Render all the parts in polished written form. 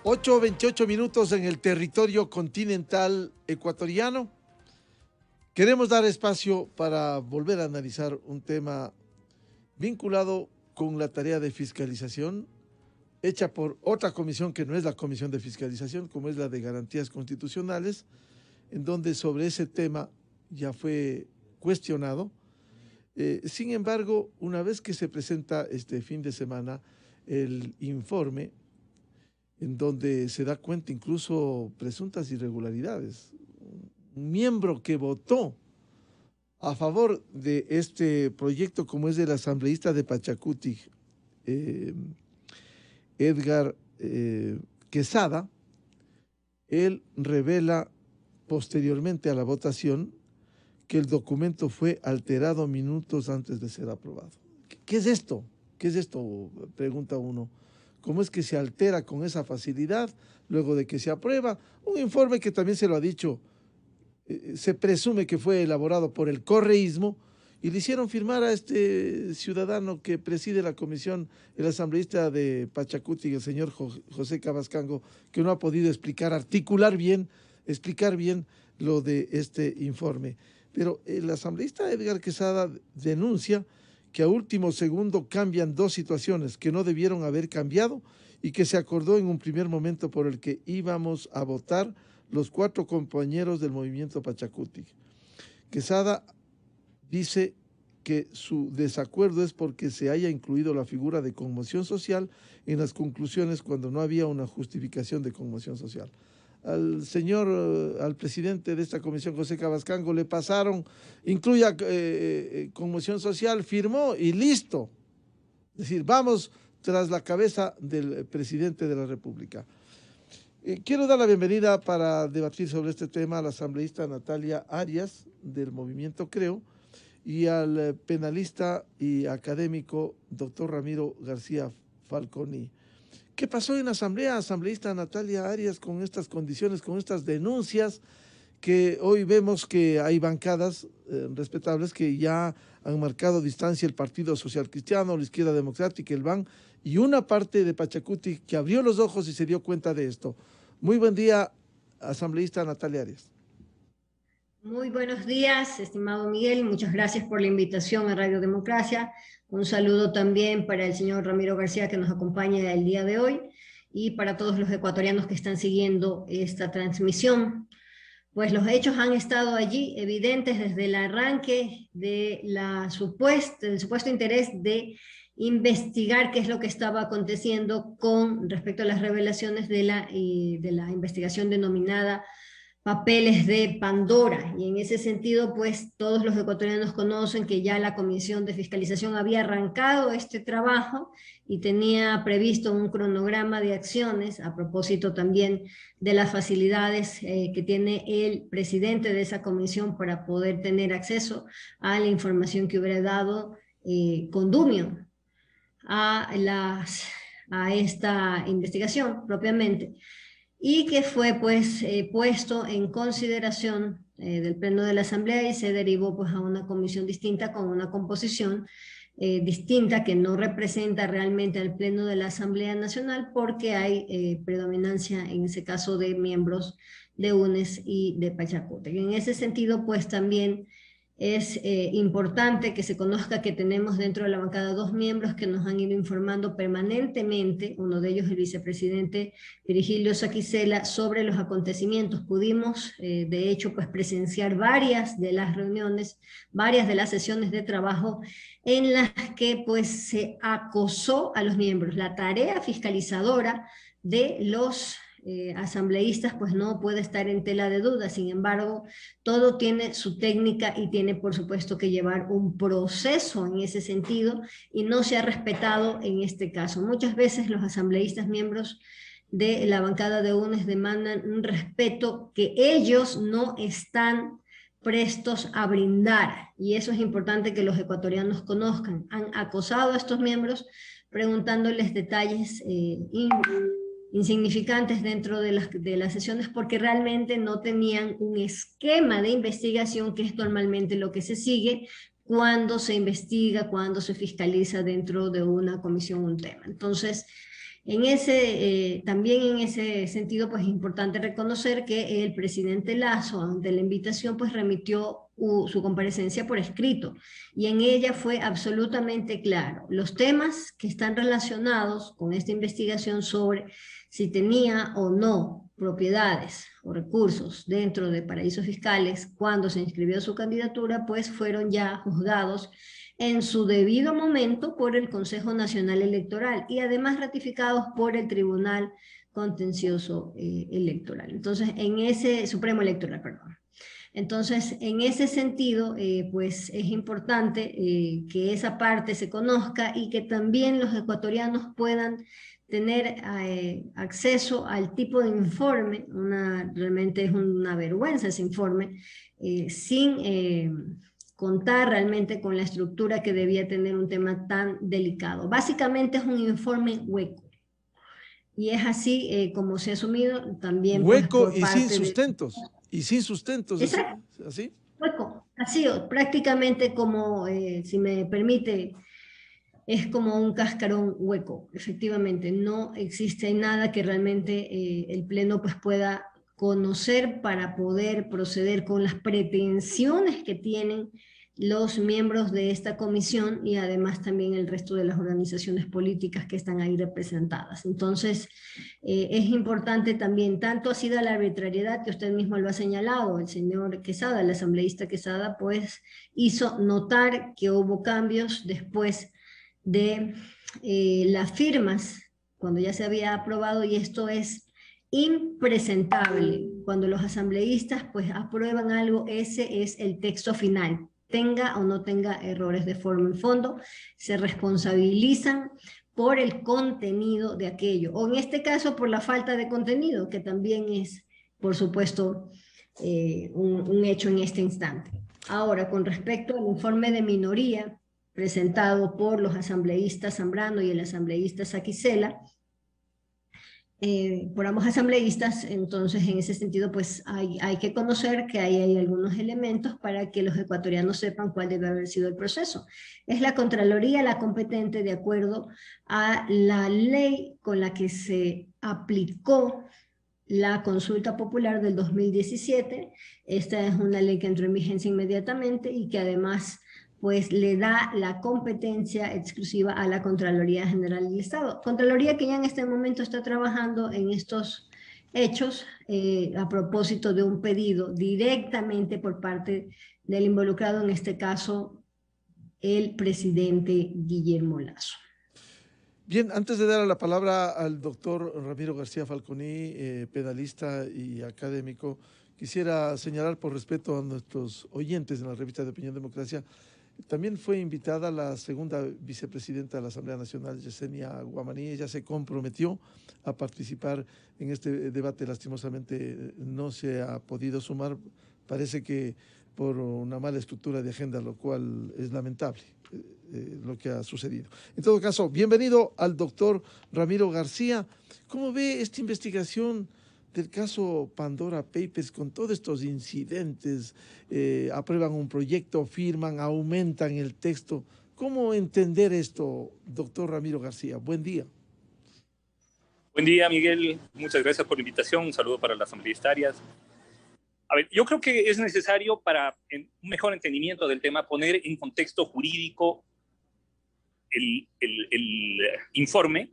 8:28 en el territorio continental ecuatoriano. Queremos dar espacio para volver a analizar un tema vinculado con la tarea de fiscalización hecha por otra comisión que no es la Comisión de Fiscalización, como es la de Garantías Constitucionales, en donde sobre ese tema ya fue cuestionado. Sin embargo, una vez que se presenta este fin de semana el informe, en donde se da cuenta incluso presuntas irregularidades, un miembro que votó a favor de este proyecto, como es el asambleísta de Pachacuti, Edgar Quesada, él revela posteriormente a la votación que el documento fue alterado minutos antes de ser aprobado. ¿Qué es esto? ¿Qué es esto? Pregunta uno. ¿Cómo es que se altera con esa facilidad luego de que se aprueba? Un informe que también se lo ha dicho, se presume que fue elaborado por el correísmo y le hicieron firmar a este ciudadano que preside la comisión, el asambleísta de Pachacuti, el señor José Cabascango, que no ha podido explicar bien lo de este informe. Pero el asambleísta Edgar Quesada denuncia que a último segundo cambian dos situaciones que no debieron haber cambiado y que se acordó en un primer momento por el que íbamos a votar los 4 compañeros del movimiento Pachacuti. Quesada dice que su desacuerdo es porque se haya incluido la figura de conmoción social en las conclusiones cuando no había una justificación de conmoción social. Al presidente de esta comisión, José Cabascango, le pasaron, incluya conmoción social, firmó y listo. Es decir, vamos tras la cabeza del presidente de la República. Quiero dar la bienvenida para debatir sobre este tema a la asambleísta Natalia Arias, del movimiento Creo, y al penalista y académico doctor Ramiro García Falconi. ¿Qué pasó en la asamblea, asambleísta Natalia Arias, con estas condiciones, con estas denuncias que hoy vemos que hay bancadas respetables que ya han marcado distancia el Partido Social Cristiano, la Izquierda Democrática, el BAN, y una parte de Pachacuti que abrió los ojos y se dio cuenta de esto? Muy buen día, asambleísta Natalia Arias. Muy buenos días, estimado Miguel. Muchas gracias por la invitación a Radio Democracia. Un saludo también para el señor Ramiro García, que nos acompaña el día de hoy, y para todos los ecuatorianos que están siguiendo esta transmisión. Pues los hechos han estado allí evidentes desde el arranque de del supuesto interés de investigar qué es lo que estaba aconteciendo con respecto a las revelaciones de la investigación denominada Papeles de Pandora. Y en ese sentido, pues todos los ecuatorianos conocen que ya la Comisión de Fiscalización había arrancado este trabajo y tenía previsto un cronograma de acciones a propósito también de las facilidades que tiene el presidente de esa comisión para poder tener acceso a la información que hubiera dado condumio a esta investigación propiamente, y que fue pues puesto en consideración del Pleno de la Asamblea y se derivó pues a una comisión distinta con una composición distinta que no representa realmente al Pleno de la Asamblea Nacional, porque hay predominancia en ese caso de miembros de UNES y de Pachacuti. Y en ese sentido pues también es importante que se conozca que tenemos dentro de la bancada 2 miembros que nos han ido informando permanentemente, uno de ellos el vicepresidente Virgilio Saquicela, sobre los acontecimientos. Pudimos, de hecho, pues presenciar varias de las reuniones, varias de las sesiones de trabajo en las que pues se acosó a los miembros. La tarea fiscalizadora de los asambleístas pues no puede estar en tela de duda. Sin embargo, todo tiene su técnica y tiene por supuesto que llevar un proceso en ese sentido, y no se ha respetado en este caso. Muchas veces los asambleístas miembros de la bancada de UNES demandan un respeto que ellos no están prestos a brindar, y eso es importante que los ecuatorianos conozcan. Han acosado a estos miembros preguntándoles detalles insignificantes dentro de las sesiones, porque realmente no tenían un esquema de investigación, que es normalmente lo que se sigue cuando se investiga, cuando se fiscaliza dentro de una comisión un tema. Entonces, También en ese sentido, pues es importante reconocer que el presidente Lasso, ante la invitación, pues remitió su comparecencia por escrito, y en ella fue absolutamente claro los temas que están relacionados con esta investigación sobre si tenía o no propiedades o recursos dentro de paraísos fiscales cuando se inscribió su candidatura, pues fueron ya juzgados en su debido momento por el Consejo Nacional Electoral y además ratificados por el Tribunal Contencioso Electoral. Entonces, Supremo Electoral, perdón. Entonces, en ese sentido, pues es importante que esa parte se conozca y que también los ecuatorianos puedan tener acceso al tipo de informe. Realmente es una vergüenza ese informe, sin contar realmente con la estructura que debía tener un tema tan delicado. Básicamente es un informe hueco. Y es así como se ha asumido también pues, Hueco por y sin parte sustentos. Y sin sustentos, Exacto. ¿así? Hueco, así, prácticamente como, si me permite, es como un cascarón hueco, efectivamente. No existe nada que realmente el Pleno pues, pueda conocer para poder proceder con las pretensiones que tienen los miembros de esta comisión y además también el resto de las organizaciones políticas que están ahí representadas. Entonces, es importante también, tanto ha sido la arbitrariedad que usted mismo lo ha señalado, el señor Quesada, el asambleísta Quesada, pues hizo notar que hubo cambios después de las firmas, cuando ya se había aprobado, y esto es impresentable. Cuando los asambleístas pues aprueban algo, ese es el texto final, tenga o no tenga errores de forma y fondo, se responsabilizan por el contenido de aquello, o en este caso por la falta de contenido, que también es, por supuesto, un hecho en este instante. Ahora, con respecto al informe de minoría presentado por los asambleístas Zambrano y el asambleísta Saquicela, por ambos asambleístas. Entonces en ese sentido pues hay que conocer que hay algunos elementos para que los ecuatorianos sepan cuál debe haber sido el proceso. Es la Contraloría la competente de acuerdo a la ley con la que se aplicó la consulta popular del 2017. Esta es una ley que entró en vigencia inmediatamente y que además pues le da la competencia exclusiva a la Contraloría General del Estado. Contraloría que ya en este momento está trabajando en estos hechos a propósito de un pedido directamente por parte del involucrado, en este caso el presidente Guillermo Lasso. Bien, antes de dar la palabra al doctor Ramiro García Falconi, pedalista y académico, quisiera señalar por respeto a nuestros oyentes en la revista de Opinión Democracia, también fue invitada la segunda vicepresidenta de la Asamblea Nacional, Yesenia Guamaní. Ella se comprometió a participar en este debate. Lastimosamente no se ha podido sumar, parece que por una mala estructura de agenda, lo cual es lamentable lo que ha sucedido. En todo caso, bienvenido al doctor Ramiro García. ¿Cómo ve esta investigación del caso Pandora Papers con todos estos incidentes? Aprueban un proyecto, firman, aumentan el texto. ¿Cómo entender esto, doctor Ramiro García? Buen día. Buen día, Miguel. Muchas gracias por la invitación. Un saludo para las asambleístarias. A ver, yo creo que es necesario para un mejor entendimiento del tema poner en contexto jurídico el informe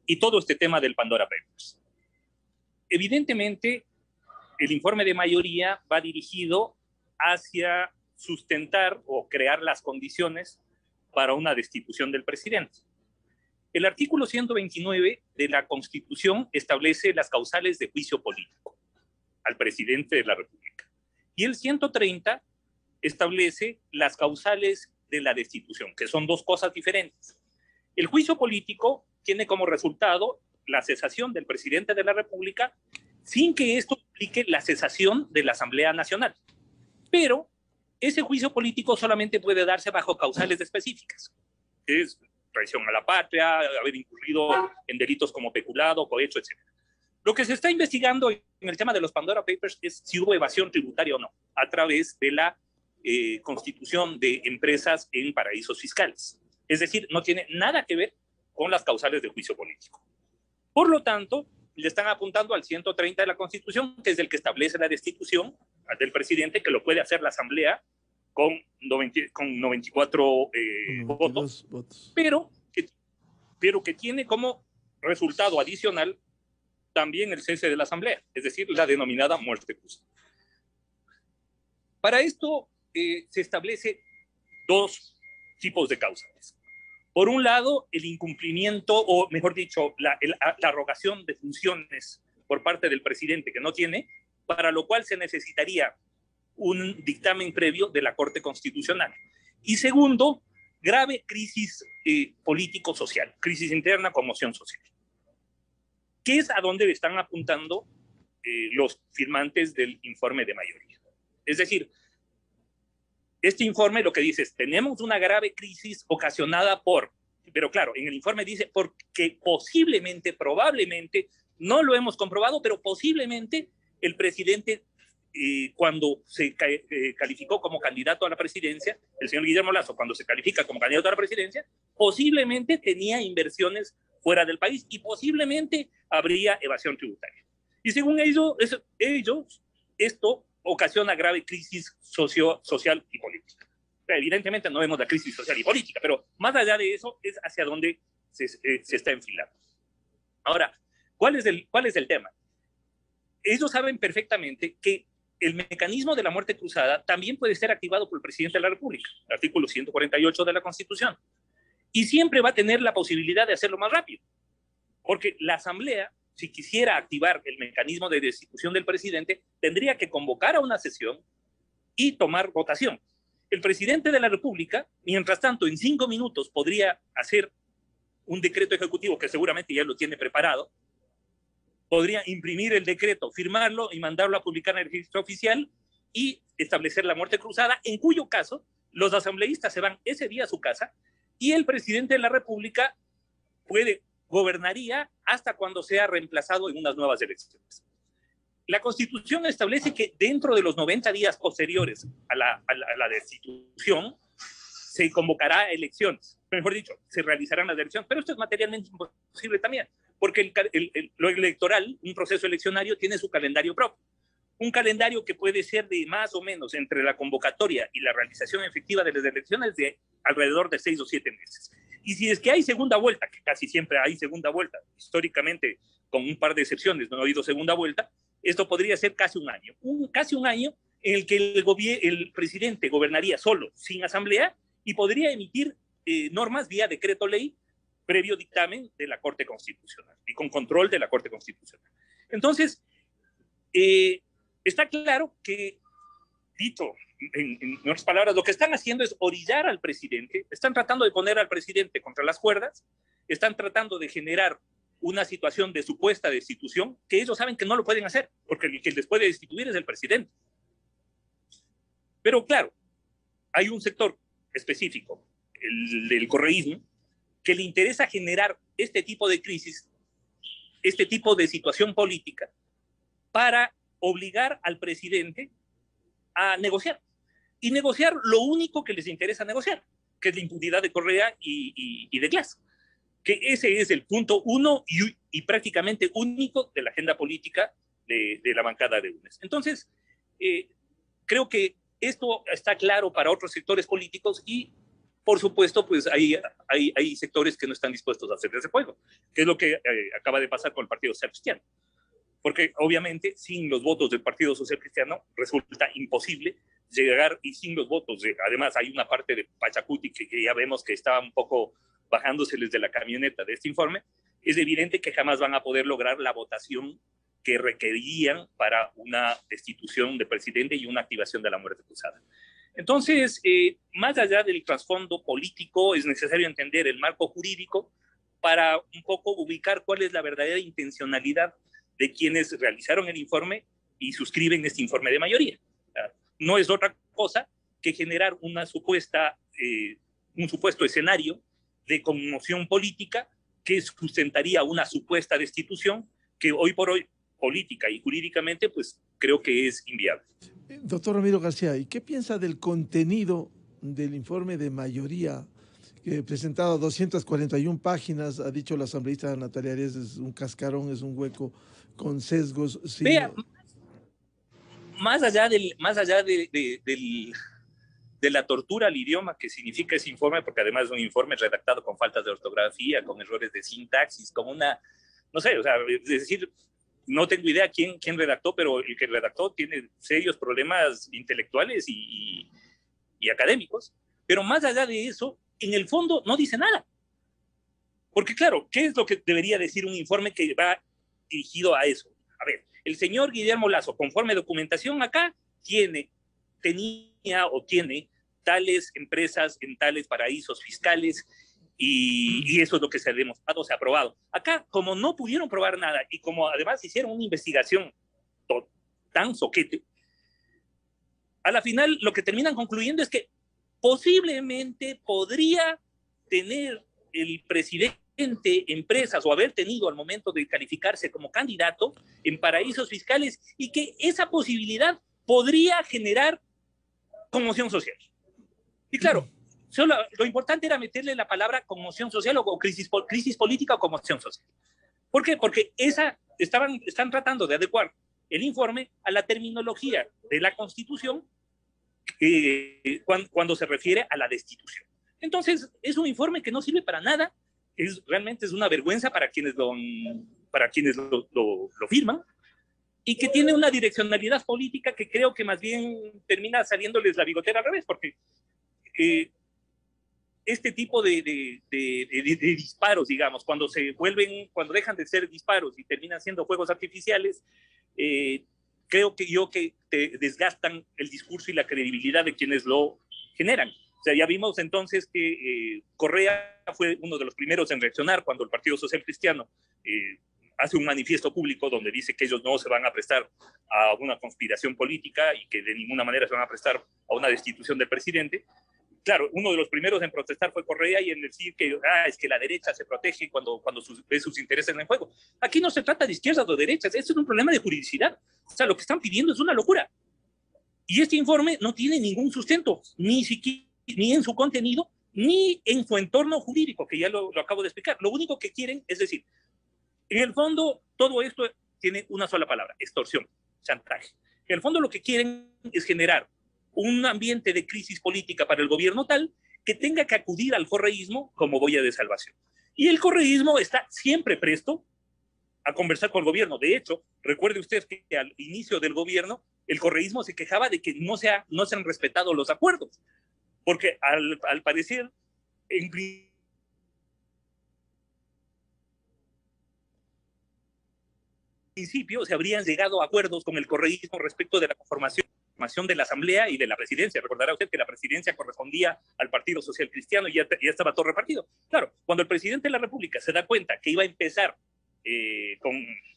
y todo este tema del Pandora Papers. Evidentemente, el informe de mayoría va dirigido hacia sustentar o crear las condiciones para una destitución del presidente. El artículo 129 de la Constitución establece las causales de juicio político al presidente de la República. Y el 130 establece las causales de la destitución, que son dos cosas diferentes. El juicio político tiene como resultado la cesación del presidente de la República sin que esto implique la cesación de la Asamblea Nacional. Pero ese juicio político solamente puede darse bajo causales específicas. Es traición a la patria, haber incurrido en delitos como peculado, cohecho, etc. Lo que se está investigando en el tema de los Pandora Papers es si hubo evasión tributaria o no, a través de la constitución de empresas en paraísos fiscales. Es decir, no tiene nada que ver con las causales de juicio político. Por lo tanto, le están apuntando al 130 de la Constitución, que es el que establece la destitución del presidente, que lo puede hacer la Asamblea con 94 votos, pero que tiene como resultado adicional también el cese de la Asamblea, es decir, la denominada muerte cruzada. Para esto se establece dos tipos de causales. Por un lado, el incumplimiento, o mejor dicho, la arrogación de funciones por parte del presidente que no tiene, para lo cual se necesitaría un dictamen previo de la Corte Constitucional. Y segundo, grave crisis político-social, crisis interna, conmoción social, que es a donde están apuntando los firmantes del informe de mayoría. Es decir, este informe lo que dice es, tenemos una grave crisis ocasionada por, pero claro, en el informe dice, porque posiblemente, probablemente, no lo hemos comprobado, pero posiblemente el presidente, cuando se calificó como candidato a la presidencia, el señor Guillermo Lasso, cuando se califica como candidato a la presidencia, posiblemente tenía inversiones fuera del país y posiblemente habría evasión tributaria. Y según ellos esto ocasiona grave crisis social y política. Evidentemente no vemos la crisis social y política, pero más allá de eso es hacia donde se está enfilando. Ahora, ¿cuál es el tema? Ellos saben perfectamente que el mecanismo de la muerte cruzada también puede ser activado por el presidente de la República, el artículo 148 de la Constitución, y siempre va a tener la posibilidad de hacerlo más rápido, porque la Asamblea, si quisiera activar el mecanismo de destitución del presidente, tendría que convocar a una sesión y tomar votación. El presidente de la República, mientras tanto, en 5 minutos podría hacer un decreto ejecutivo que seguramente ya lo tiene preparado, podría imprimir el decreto, firmarlo y mandarlo a publicar en el registro oficial y establecer la muerte cruzada, en cuyo caso los asambleístas se van ese día a su casa y el presidente de la República gobernaría hasta cuando sea reemplazado en unas nuevas elecciones. La Constitución establece que dentro de los 90 días posteriores a la destitución se convocará elecciones, mejor dicho, se realizarán las elecciones, pero esto es materialmente imposible también, porque lo electoral, un proceso eleccionario, tiene su calendario propio. Un calendario que puede ser de más o menos entre la convocatoria y la realización efectiva de las elecciones de alrededor de 6 o 7 meses. Y si es que hay segunda vuelta, que casi siempre hay segunda vuelta, históricamente con un par de excepciones no ha habido segunda vuelta, esto podría ser casi un año. Casi un año en el que el presidente gobernaría solo, sin asamblea, y podría emitir normas vía decreto ley previo dictamen de la Corte Constitucional y con control de la Corte Constitucional. Entonces, está claro que, dicho en otras palabras, lo que están haciendo es orillar al presidente, están tratando de poner al presidente contra las cuerdas, están tratando de generar una situación de supuesta destitución que ellos saben que no lo pueden hacer, porque el que les puede destituir es el presidente. Pero claro, hay un sector específico, el del correísmo, que le interesa generar este tipo de crisis, este tipo de situación política, para obligar al presidente a negociar. Y negociar lo único que les interesa negociar, que es la impunidad de Correa y de Glass. Que ese es el punto uno y prácticamente único de la agenda política de la bancada de UNES. Entonces, creo que esto está claro para otros sectores políticos y, por supuesto, pues hay sectores que no están dispuestos a hacer ese juego, que es lo que acaba de pasar con el Partido Social Cristiano. Porque, obviamente, sin los votos del Partido Social Cristiano resulta imposible llegar, y sin los votos, además hay una parte de Pachacuti que ya vemos que está un poco bajándoseles de la camioneta de este informe, es evidente que jamás van a poder lograr la votación que requerían para una destitución del presidente y una activación de la muerte cruzada. Entonces, más allá del trasfondo político, es necesario entender el marco jurídico para un poco ubicar cuál es la verdadera intencionalidad de quienes realizaron el informe y suscriben este informe de mayoría. No es otra cosa que generar un supuesto escenario de conmoción política que sustentaría una supuesta destitución que hoy por hoy, política y jurídicamente, pues creo que es inviable. Doctor Ramiro García, ¿y qué piensa del contenido del informe de mayoría que presentado 241 páginas, ha dicho la asambleísta Natalia Arias, es un cascarón, es un hueco con sesgos. Vea, más allá de la tortura al idioma que significa ese informe, porque además es un informe redactado con faltas de ortografía, con errores de sintaxis, con una, no sé, o sea, es decir, no tengo idea quién redactó, pero el que redactó tiene serios problemas intelectuales y académicos. Pero más allá de eso, en el fondo no dice nada. Porque claro, ¿qué es lo que debería decir un informe que va dirigido a eso? A ver, el señor Guillermo Lasso, conforme documentación acá, tenía o tiene tales empresas en tales paraísos fiscales y eso es lo que se ha demostrado, se ha probado. Acá, como no pudieron probar nada y como además hicieron una investigación tan soquete, a la final lo que terminan concluyendo es que posiblemente podría tener el presidente empresas o haber tenido al momento de calificarse como candidato en paraísos fiscales y que esa posibilidad podría generar conmoción social. Y claro, solo lo importante era meterle la palabra conmoción social o crisis política o conmoción social. ¿Por qué? Porque están tratando de adecuar el informe a la terminología de la Constitución cuando se refiere a la destitución. Entonces, es un informe que no sirve para nada, realmente es una vergüenza para quienes lo firman, y que tiene una direccionalidad política que creo que más bien termina saliéndoles la bigotera al revés, porque este tipo de disparos, digamos, cuando dejan de ser disparos y terminan siendo fuegos artificiales, creo que te desgastan el discurso y la credibilidad de quienes lo generan. O sea, ya vimos entonces que Correa fue uno de los primeros en reaccionar cuando el Partido Social Cristiano hace un manifiesto público donde dice que ellos no se van a prestar a una conspiración política y que de ninguna manera se van a prestar a una destitución del presidente. Claro, uno de los primeros en protestar fue Correa y en decir que es que la derecha se protege cuando ve sus intereses en juego. Aquí no se trata de izquierdas o derechas, esto es un problema de juridicidad. O sea, lo que están pidiendo es una locura. Y este informe no tiene ningún sustento, ni en su contenido, ni en su entorno jurídico, que ya lo acabo de explicar. Lo único que quieren es decir, en el fondo, todo esto tiene una sola palabra: extorsión, chantaje. En el fondo lo que quieren es generar un ambiente de crisis política para el gobierno tal que tenga que acudir al correísmo como boya de salvación. Y el correísmo está siempre presto a conversar con el gobierno. De hecho, recuerde usted que al inicio del gobierno, el correísmo se quejaba de que no se han respetado los acuerdos, porque al parecer, en principio se habrían llegado a acuerdos con el correísmo respecto de la conformación de la Asamblea y de la presidencia. Recordará usted que la presidencia correspondía al Partido Social Cristiano y ya estaba todo repartido. Claro, cuando el presidente de la República se da cuenta que iba a empezar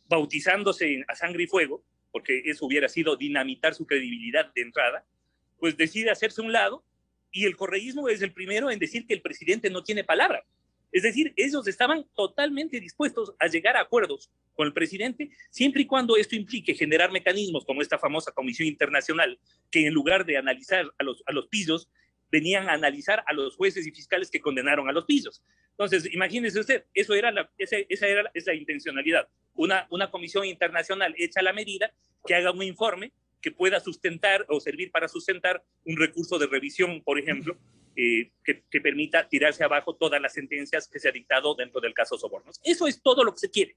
bautizándose a sangre y fuego, porque eso hubiera sido dinamitar su credibilidad de entrada, pues decide hacerse a un lado, y el correísmo es el primero en decir que el presidente no tiene palabra. Es decir, ellos estaban totalmente dispuestos a llegar a acuerdos con el presidente, siempre y cuando esto implique generar mecanismos como esta famosa comisión internacional, que en lugar de analizar a los pillos, venían a analizar a los jueces y fiscales que condenaron a los pillos. Entonces, imagínese usted, esa era la intencionalidad. Una comisión internacional hecha a la medida, que haga un informe que pueda sustentar o servir para sustentar un recurso de revisión, por ejemplo, que permita tirarse abajo todas las sentencias que se ha dictado dentro del caso Sobornos. Eso es todo lo que se quiere.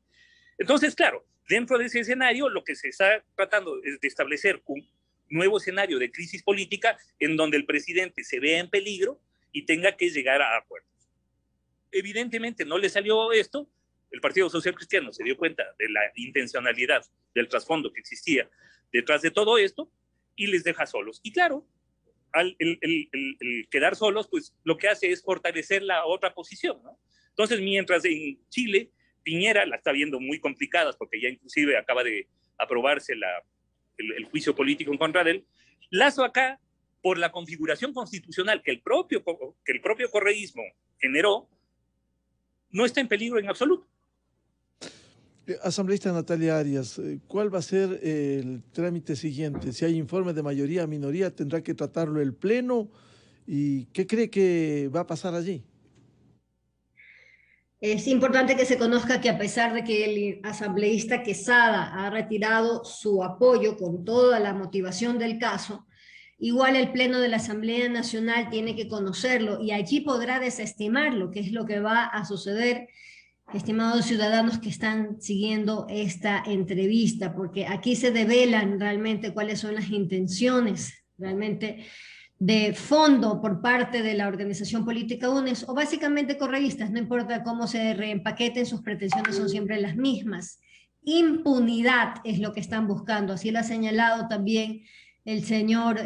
Entonces, claro, dentro de ese escenario, lo que se está tratando es de establecer un nuevo escenario de crisis política en donde el presidente se vea en peligro y tenga que llegar a acuerdos. Evidentemente no le salió esto, el Partido Social Cristiano se dio cuenta de la intencionalidad del trasfondo que existía detrás de todo esto y les deja solos. Y claro, el quedar solos, pues lo que hace es fortalecer la otra posición, ¿no? Entonces, mientras en Chile Piñera la está viendo muy complicada, porque ya inclusive acaba de aprobarse el juicio político en contra de él, Lasso acá, por la configuración constitucional que el propio correísmo generó, no está en peligro en absoluto. Asambleísta Natalia Arias, ¿cuál va a ser el trámite siguiente? Si hay informe de mayoría o minoría, ¿tendrá que tratarlo el Pleno? ¿Y qué cree que va a pasar allí? Es importante que se conozca que a pesar de que el asambleísta Quesada ha retirado su apoyo con toda la motivación del caso, igual el Pleno de la Asamblea Nacional tiene que conocerlo y allí podrá desestimarlo, que es lo que va a suceder, estimados ciudadanos que están siguiendo esta entrevista, porque aquí se develan realmente cuáles son las intenciones realmente de fondo por parte de la organización política UNES, o básicamente correístas, no importa cómo se reempaqueten, sus pretensiones son siempre las mismas. Impunidad es lo que están buscando, así lo ha señalado también el señor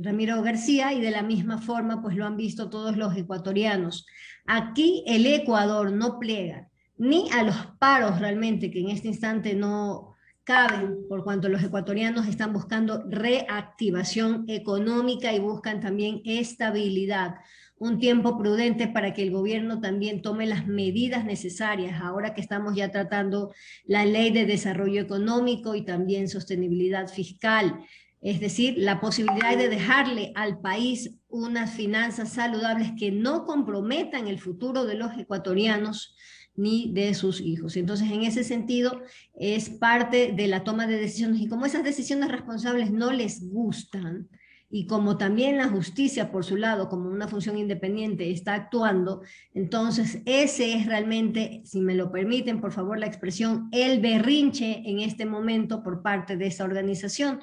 Ramiro García, y de la misma forma pues lo han visto todos los ecuatorianos. Aquí el Ecuador no plega ni a los paros realmente, que en este instante no caben, por cuanto los ecuatorianos están buscando reactivación económica y buscan también estabilidad, un tiempo prudente para que el gobierno también tome las medidas necesarias, ahora que estamos ya tratando la ley de desarrollo económico y también sostenibilidad fiscal, es decir, la posibilidad de dejarle al país unas finanzas saludables que no comprometan el futuro de los ecuatorianos ni de sus hijos. Entonces, en ese sentido, es parte de la toma de decisiones. Y como esas decisiones responsables no les gustan, y como también la justicia, por su lado, como una función independiente, está actuando, entonces ese es realmente, si me lo permiten, por favor, la expresión, el berrinche en este momento por parte de esa organización.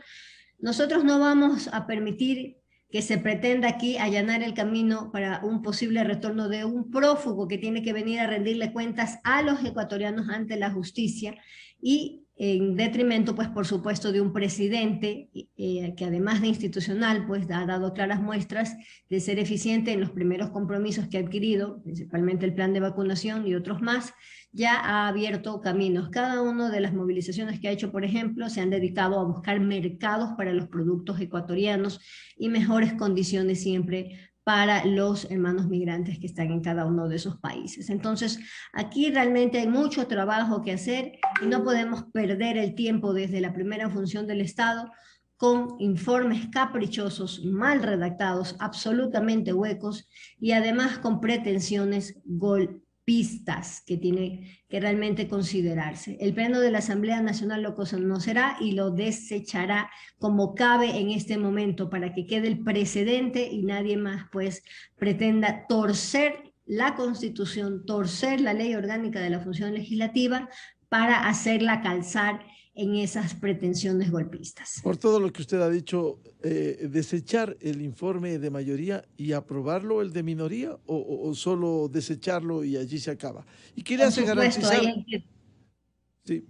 Nosotros no vamos a permitir que se pretenda aquí allanar el camino para un posible retorno de un prófugo que tiene que venir a rendirle cuentas a los ecuatorianos ante la justicia, y en detrimento, pues por supuesto, de un presidente que además de institucional, pues ha dado claras muestras de ser eficiente en los primeros compromisos que ha adquirido, principalmente el plan de vacunación y otros más, ya ha abierto caminos. Cada una de las movilizaciones que ha hecho, por ejemplo, se han dedicado a buscar mercados para los productos ecuatorianos y mejores condiciones siempre para los hermanos migrantes que están en cada uno de esos países. Entonces, aquí realmente hay mucho trabajo que hacer y no podemos perder el tiempo desde la primera función del Estado con informes caprichosos, mal redactados, absolutamente huecos y además con pretensiones golpistas que tiene que realmente considerarse. El Pleno de la Asamblea Nacional lo conocerá y lo desechará como cabe en este momento para que quede el precedente y nadie más pues pretenda torcer la Constitución, torcer la ley orgánica de la función legislativa para hacerla calzar en esas pretensiones golpistas. Por todo lo que usted ha dicho, ¿desechar el informe de mayoría y aprobarlo el de minoría o solo desecharlo y allí se acaba? Y quería garantizar... Sí.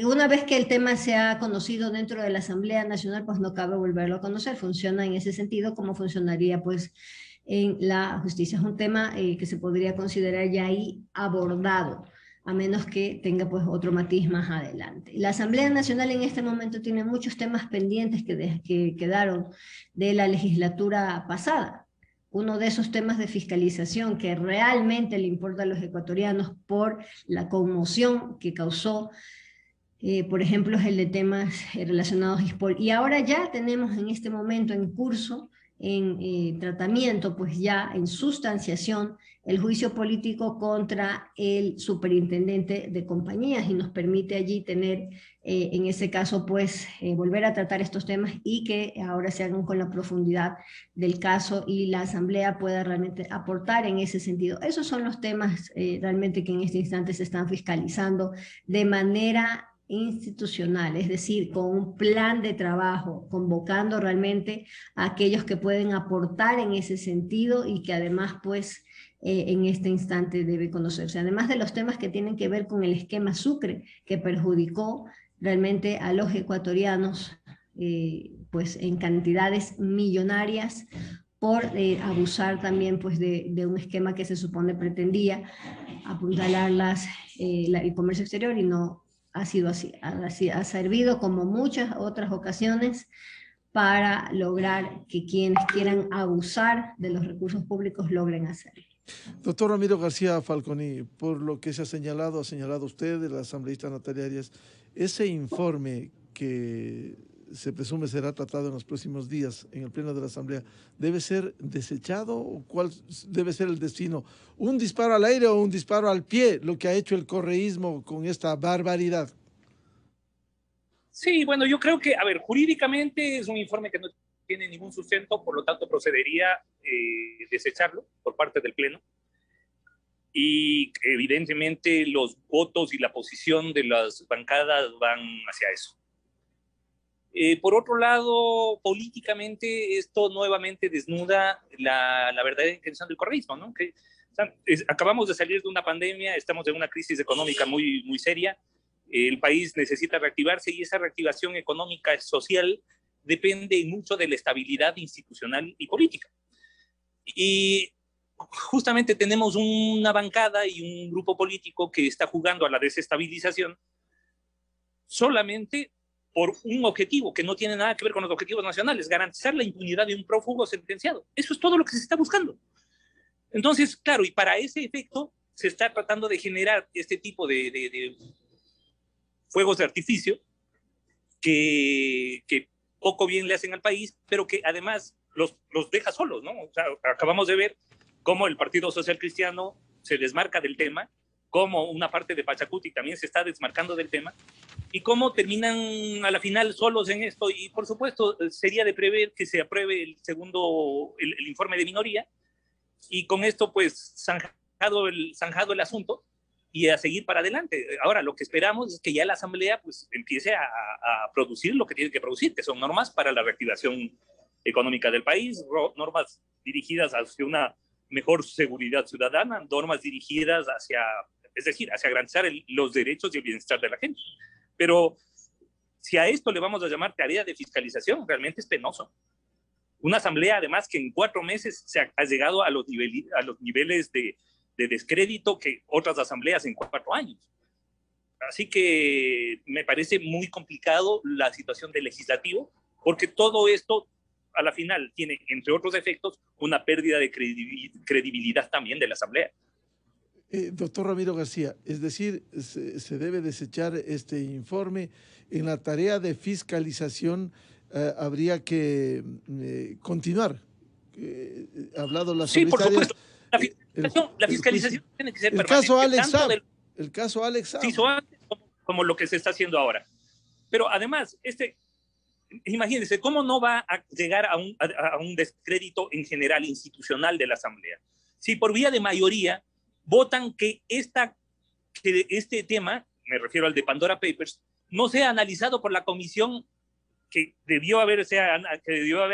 Una vez que el tema se ha conocido dentro de la Asamblea Nacional, pues no cabe volverlo a conocer. Funciona en ese sentido como funcionaría pues en la justicia. Es un tema que se podría considerar ya ahí abordado, a menos que tenga pues otro matiz más adelante. La Asamblea Nacional en este momento tiene muchos temas pendientes que quedaron de la legislatura pasada. Uno de esos temas de fiscalización que realmente le importa a los ecuatorianos por la conmoción que causó, por ejemplo, es el de temas relacionados a ISPOL. Y ahora ya tenemos en este momento en curso, en tratamiento, pues ya en sustanciación, el juicio político contra el superintendente de compañías, y nos permite allí tener, en ese caso, pues volver a tratar estos temas y que ahora se hagan con la profundidad del caso y la Asamblea pueda realmente aportar en ese sentido. Esos son los temas realmente que en este instante se están fiscalizando de manera institucional, es decir, con un plan de trabajo, convocando realmente a aquellos que pueden aportar en ese sentido y que además pues en este instante debe conocerse, además de los temas que tienen que ver con el esquema Sucre, que perjudicó realmente a los ecuatorianos pues en cantidades millonarias por abusar también pues de un esquema que se supone pretendía apuntalar el comercio exterior, y no ha sido así. Ha servido como muchas otras ocasiones para lograr que quienes quieran abusar de los recursos públicos logren hacerlo. Doctor Ramiro García Falconi, por lo que se ha señalado usted, de la asambleísta Natalia Arias, ese informe que se presume será tratado en los próximos días en el Pleno de la Asamblea, ¿debe ser desechado o cuál debe ser el destino? ¿Un disparo al aire o un disparo al pie, lo que ha hecho el correísmo con esta barbaridad? Sí, bueno, yo creo que, a ver, jurídicamente es un informe que no tiene ningún sustento, por lo tanto procedería desecharlo por parte del Pleno. Y evidentemente los votos y la posición de las bancadas van hacia eso. Por otro lado, políticamente esto nuevamente desnuda la verdadera intención del correísmo, ¿no? Que, o sea, acabamos de salir de una pandemia, estamos en una crisis económica muy, muy seria, el país necesita reactivarse y esa reactivación económica y social depende mucho de la estabilidad institucional y política. Y justamente tenemos una bancada y un grupo político que está jugando a la desestabilización solamente por un objetivo que no tiene nada que ver con los objetivos nacionales, garantizar la impunidad de un prófugo sentenciado. Eso es todo lo que se está buscando. Entonces, claro, y para ese efecto se está tratando de generar este tipo de fuegos de artificio que poco bien le hacen al país, pero que además los deja solos, ¿no? O sea, acabamos de ver cómo el Partido Social Cristiano se desmarca del tema, cómo una parte de Pachacuti también se está desmarcando del tema, y cómo terminan a la final solos en esto. Y por supuesto, sería de prever que se apruebe el informe de minoría, y con esto, pues, zanjado el asunto, y a seguir para adelante. Ahora, lo que esperamos es que ya la Asamblea pues empiece a producir lo que tiene que producir, que son normas para la reactivación económica del país, normas dirigidas hacia una mejor seguridad ciudadana, normas dirigidas hacia, es decir, hacia garantizar los derechos y el bienestar de la gente. Pero si a esto le vamos a llamar tarea de fiscalización, realmente es penoso. Una Asamblea, además, que en 4 meses se ha llegado a los niveles de descrédito que otras asambleas en 4 años. Así que me parece muy complicado la situación del legislativo, porque todo esto a la final tiene, entre otros efectos, una pérdida de credibilidad también de la asamblea. Doctor Ramiro García, es decir, se debe desechar este informe. En la tarea de fiscalización habría que continuar. Hablado las sí, por solitarias. supuesto. La fiscalización tiene que ser el permanente. Caso Alex Saab. Sí, como lo que se está haciendo ahora. Pero además, imagínense, ¿cómo no va a llegar a un descrédito en general institucional de la Asamblea? Si por vía de mayoría votan que este tema, me refiero al de Pandora Papers, no sea analizado por la comisión que debió haber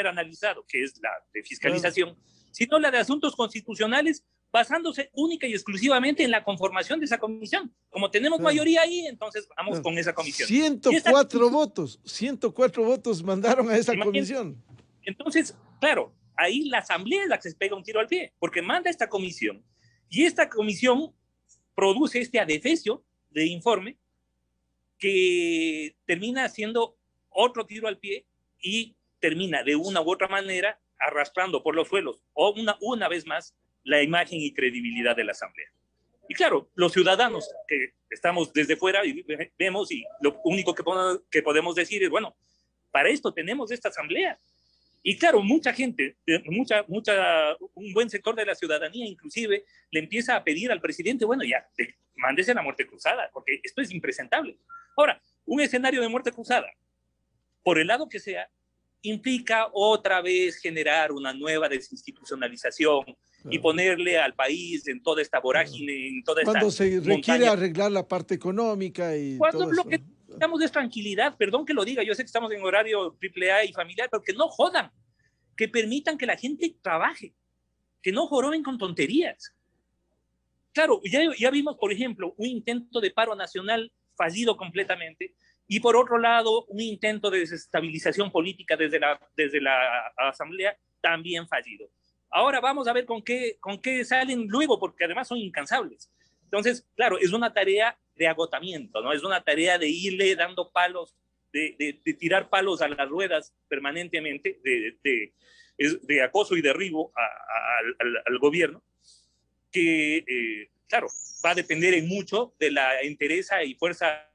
analizado, que es la de fiscalización, sino la de asuntos constitucionales, basándose única y exclusivamente en la conformación de esa comisión. Como tenemos mayoría ahí, entonces vamos con esa comisión. 104 votos mandaron a esa comisión. Entonces, claro, ahí la Asamblea es la que se pega un tiro al pie, porque manda esta comisión, y esta comisión produce este adefesio de informe que termina siendo otro tiro al pie y termina de una u otra manera arrastrando por los suelos o una vez más la imagen y credibilidad de la Asamblea. Y claro, los ciudadanos que estamos desde fuera y vemos, y lo único que podemos decir es, bueno, para esto tenemos esta Asamblea. Y claro, mucha gente, un buen sector de la ciudadanía inclusive le empieza a pedir al presidente, bueno, ya, mándese la muerte cruzada, porque esto es impresentable. Ahora, un escenario de muerte cruzada, por el lado que sea, implica otra vez generar una nueva desinstitucionalización y ponerle al país en toda esta vorágine, en toda esta cuando se requiere montaña. Arreglar la parte económica y cuando todo lo eso. Que necesitamos es tranquilidad, perdón que lo diga, yo sé que estamos en horario AAA y familiar, pero que no jodan, que permitan que la gente trabaje, que no joroben con tonterías. Claro, ya vimos, por ejemplo, un intento de paro nacional fallido completamente, y por otro lado, un intento de desestabilización política desde la Asamblea también fallido. Ahora vamos a ver con qué salen luego, porque además son incansables. Entonces, claro, es una tarea de agotamiento, ¿no? Es una tarea de irle dando palos, de tirar palos a las ruedas permanentemente, de acoso y derribo al gobierno, que, claro, va a depender en mucho de la entereza y fuerza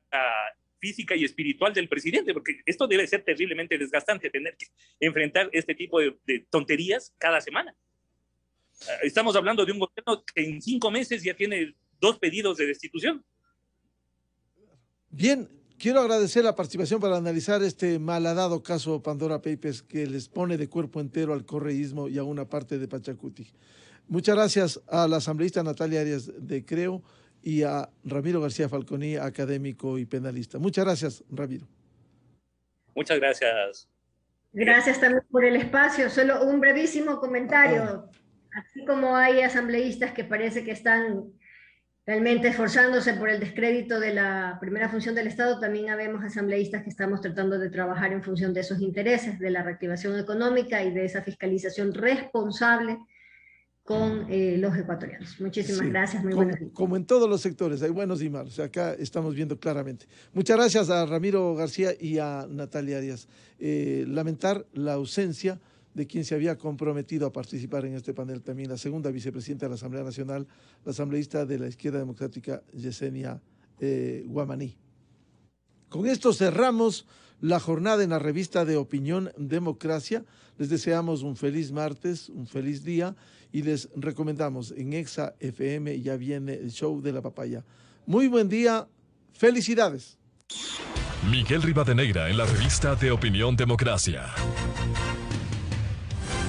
física y espiritual del presidente, porque esto debe ser terriblemente desgastante, tener que enfrentar este tipo de tonterías cada semana. Estamos hablando de un gobierno que en 5 meses ya tiene 2 pedidos de destitución. Bien, quiero agradecer la participación para analizar este malhadado caso Pandora Papers que les pone de cuerpo entero al correísmo y a una parte de Pachacuti. Muchas gracias a la asambleísta Natalia Arias de Creo y a Ramiro García Falconi, académico y penalista. Muchas gracias, Ramiro. Muchas gracias. Gracias también por el espacio. Solo un brevísimo comentario. Así como hay asambleístas que parece que están realmente esforzándose por el descrédito de la primera función del Estado, también habemos asambleístas que estamos tratando de trabajar en función de esos intereses, de la reactivación económica y de esa fiscalización responsable con los ecuatorianos. Muchísimas gracias, muy buenas noches. Como en todos los sectores, hay buenos y malos. Acá estamos viendo claramente. Muchas gracias a Ramiro García y a Natalia Arias. Lamentar la ausencia de quien se había comprometido a participar en este panel, también la segunda vicepresidenta de la Asamblea Nacional, la asambleísta de la Izquierda Democrática, Yesenia Guamaní. Con esto cerramos la jornada en la revista de Opinión Democracia. Les deseamos un feliz martes, un feliz día y les recomendamos en Exa FM ya viene el show de la papaya. Muy buen día, felicidades. Miguel Rivadeneira en la revista de Opinión Democracia.